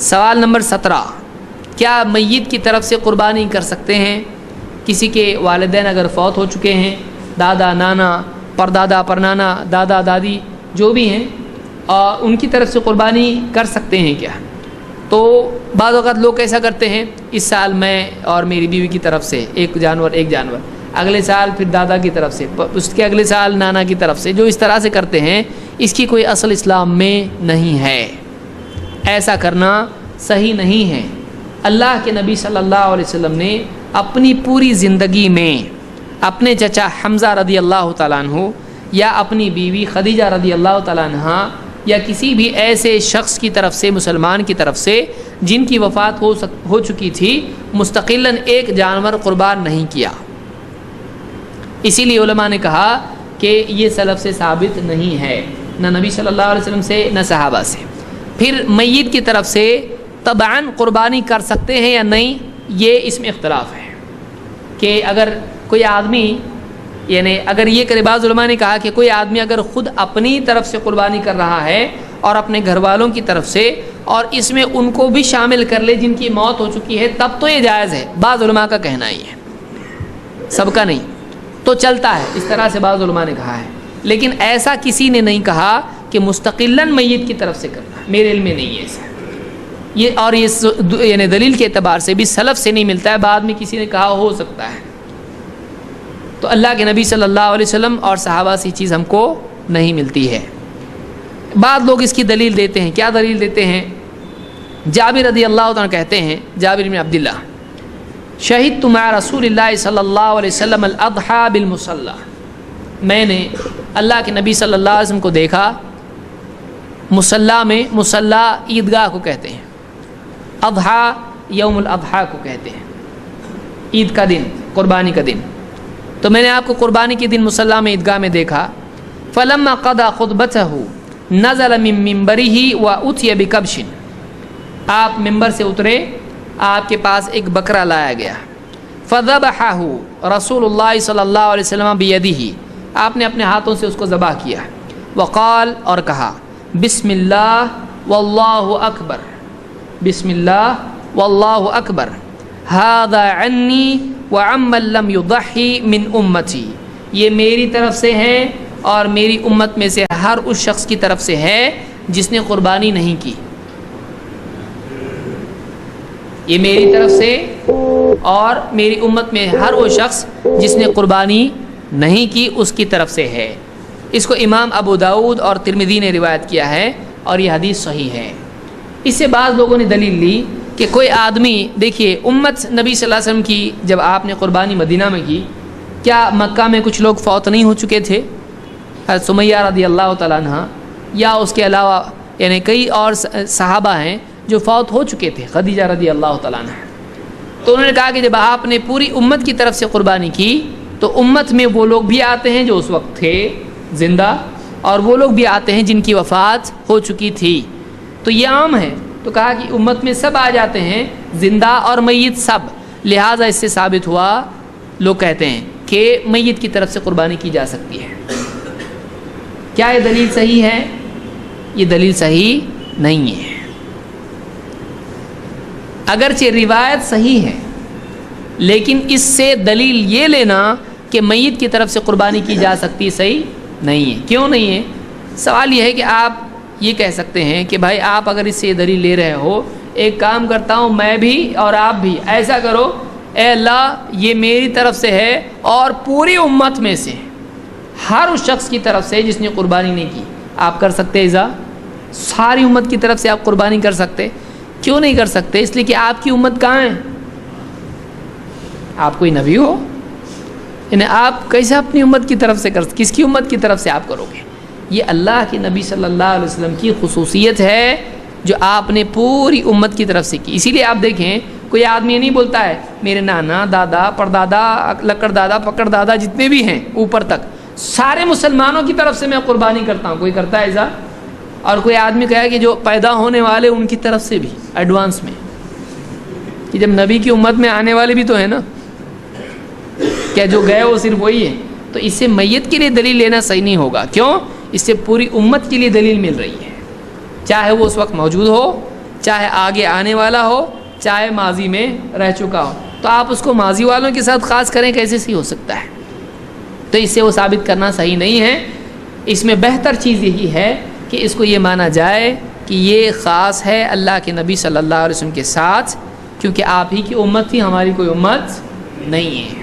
سوال نمبر 17، کیا میت کی طرف سے قربانی کر سکتے ہیں؟ کسی کے والدین اگر فوت ہو چکے ہیں، دادا نانا پردادا پرنانا دادا دادی جو بھی ہیں، ان کی طرف سے قربانی کر سکتے ہیں کیا؟ تو بعض اوقات لوگ ایسا کرتے ہیں، اس سال میں اور میری بیوی کی طرف سے ایک جانور اگلے سال پھر دادا کی طرف سے، اس کے اگلے سال نانا کی طرف سے، جو اس طرح سے کرتے ہیں اس کی کوئی اصل اسلام میں نہیں ہے، ایسا کرنا صحیح نہیں ہے۔ اللہ کے نبی صلی اللہ علیہ وسلم نے اپنی پوری زندگی میں اپنے چچا حمزہ رضی اللہ تعالیٰ عنہ یا اپنی بیوی خدیجہ رضی اللہ تعالیٰ عنہ یا کسی بھی ایسے شخص کی طرف سے، مسلمان کی طرف سے جن کی وفات ہو چکی تھی، مستقلاً ایک جانور قربان نہیں کیا۔ اسی لیے علماء نے کہا کہ یہ سلف سے ثابت نہیں ہے، نہ نبی صلی اللہ علیہ وسلم سے نہ صحابہ سے۔ پھر میت کی طرف سے طبعاً قربانی کر سکتے ہیں یا نہیں، یہ اس میں اختلاف ہے کہ اگر کوئی آدمی، یعنی اگر یہ کرے، بعض علماء نے کہا کہ کوئی آدمی اگر خود اپنی طرف سے قربانی کر رہا ہے اور اپنے گھر والوں کی طرف سے، اور اس میں ان کو بھی شامل کر لے جن کی موت ہو چکی ہے، تب تو یہ جائز ہے۔ بعض علماء کا کہنا ہی ہے، سب کا نہیں، تو چلتا ہے، اس طرح سے بعض علماء نے کہا ہے، لیکن ایسا کسی نے نہیں کہا کہ مستقلاً میت کی طرف سے کرنا، میرے علم میں نہیں ہے ایسا۔ یہ یعنی دلیل کے اعتبار سے بھی سلف سے نہیں ملتا ہے، بعد میں کسی نے کہا ہو سکتا ہے۔ تو اللہ کے نبی صلی اللہ علیہ وسلم اور صحابہ سے چیز ہم کو نہیں ملتی ہے۔ بعض لوگ اس کی دلیل دیتے ہیں، کیا دلیل دیتے ہیں؟ جابر رضی اللہ عنہ کہتے ہیں، جابر بن عبداللہ، شہدت مع رسول اللہ صلی اللہ علیہ وسلم الاضحیٰ بالمصلی، میں نے اللہ کے نبی صلی اللہ علیہ وسلم کو دیکھا مصلی میں، مصلی عیدگاہ کو کہتے ہیں، اضحیٰ یوم الاضحیٰ کو کہتے ہیں، عید کا دن، قربانی کا دن۔ تو میں نے آپ کو قربانی کے دن مصلی میں، عیدگاہ میں دیکھا۔ فلما قضى خطبته نزل من منبره واتي بكبش، آپ ممبر سے اترے، آپ کے پاس ایک بکرا لایا گیا۔ فذبحه رسول اللہ صلی اللہ علیہ وسلم بیدہ، آپ نے اپنے ہاتھوں سے اس کو ذبح کیا۔ وقال، اور کہا، بسم اللہ واللہ اکبر، بسم اللہ واللہ اکبر، ھذا عنی وعمن لم یضحی من امتی، یہ میری طرف سے ہے اور میری امت میں سے ہر اس شخص کی طرف سے ہے جس نے قربانی نہیں کی، یہ میری طرف سے اور میری امت میں ہر وہ شخص جس نے قربانی نہیں کی اس کی طرف سے ہے۔ اس کو امام ابو داؤد اور ترمذی نے روایت کیا ہے اور یہ حدیث صحیح ہے۔ اس سے بعض لوگوں نے دلیل لی کہ کوئی آدمی، دیکھیے امت نبی صلی اللہ علیہ وسلم کی جب آپ نے قربانی مدینہ میں کی، کیا مکہ میں کچھ لوگ فوت نہیں ہو چکے تھے؟ حضرت سمیہ رضی اللہ تعالیٰ عنہ یا اس کے علاوہ یعنی کئی اور صحابہ ہیں جو فوت ہو چکے تھے، خدیجہ رضی اللہ تعالیٰ عنہ۔ تو انہوں نے کہا کہ جب آپ نے پوری امت کی طرف سے قربانی کی تو امت میں وہ لوگ بھی آتے ہیں جو اس وقت تھے زندہ، اور وہ لوگ بھی آتے ہیں جن کی وفات ہو چکی تھی، تو یہ عام ہے۔ تو کہا کہ امت میں سب آ جاتے ہیں، زندہ اور میت سب، لہٰذا اس سے ثابت ہوا، لوگ کہتے ہیں کہ میت کی طرف سے قربانی کی جا سکتی ہے۔ کیا یہ دلیل صحیح ہے؟ یہ دلیل صحیح نہیں ہے، اگرچہ روایت صحیح ہے، لیکن اس سے دلیل یہ لینا کہ میت کی طرف سے قربانی کی جا سکتی صحیح نہیں ہے۔ کیوں نہیں ہے؟ سوال یہ ہے کہ آپ یہ کہہ سکتے ہیں کہ بھائی آپ اگر اس سے دلیل لے رہے ہو، ایک کام کرتا ہوں میں بھی اور آپ بھی، ایسا کرو، اے اللہ یہ میری طرف سے ہے اور پوری امت میں سے ہر اس شخص کی طرف سے جس نے قربانی نہیں کی، آپ کر سکتے ایزا، ساری امت کی طرف سے آپ قربانی کر سکتے۔ کیوں نہیں کر سکتے؟ اس لیے کہ آپ کی امت کہاں ہے؟ آپ کوئی نبی ہو، یعنی آپ کیسے اپنی امت کی طرف سے کس کی امت کی طرف سے آپ کرو گے؟ یہ اللہ کے نبی صلی اللہ علیہ وسلم کی خصوصیت ہے جو آپ نے پوری امت کی طرف سے کی۔ اسی لیے آپ دیکھیں کوئی آدمی یہ نہیں بولتا ہے میرے نانا دادا پردادا لکڑ دادا پکڑ دادا جتنے بھی ہیں اوپر تک سارے مسلمانوں کی طرف سے میں قربانی کرتا ہوں، کوئی کرتا ہے ایسا؟ اور کوئی آدمی کہے کہ جو پیدا ہونے والے ان کی طرف سے بھی ایڈوانس میں، کہ جب نبی کی امت میں آنے والے بھی تو ہیں نا، کیا جو گئے وہ صرف وہی ہے؟ تو اس سے میت کے لیے دلیل لینا صحیح نہیں ہوگا۔ کیوں؟ اس سے پوری امت کے لیے دلیل مل رہی ہے، چاہے وہ اس وقت موجود ہو چاہے آگے آنے والا ہو چاہے ماضی میں رہ چکا ہو. تو آپ اس کو ماضی والوں کے ساتھ خاص کریں کیسے صحیح ہو سکتا ہے؟ تو اس سے وہ ثابت کرنا صحیح نہیں ہے. اس میں بہتر چیز یہی ہے کہ اس کو یہ مانا جائے کہ یہ خاص ہے اللہ کے نبی صلی اللہ علیہ وسلم کے ساتھ، کیونکہ آپ ہی کی امت تھی، ہماری کوئی امت نہیں ہے.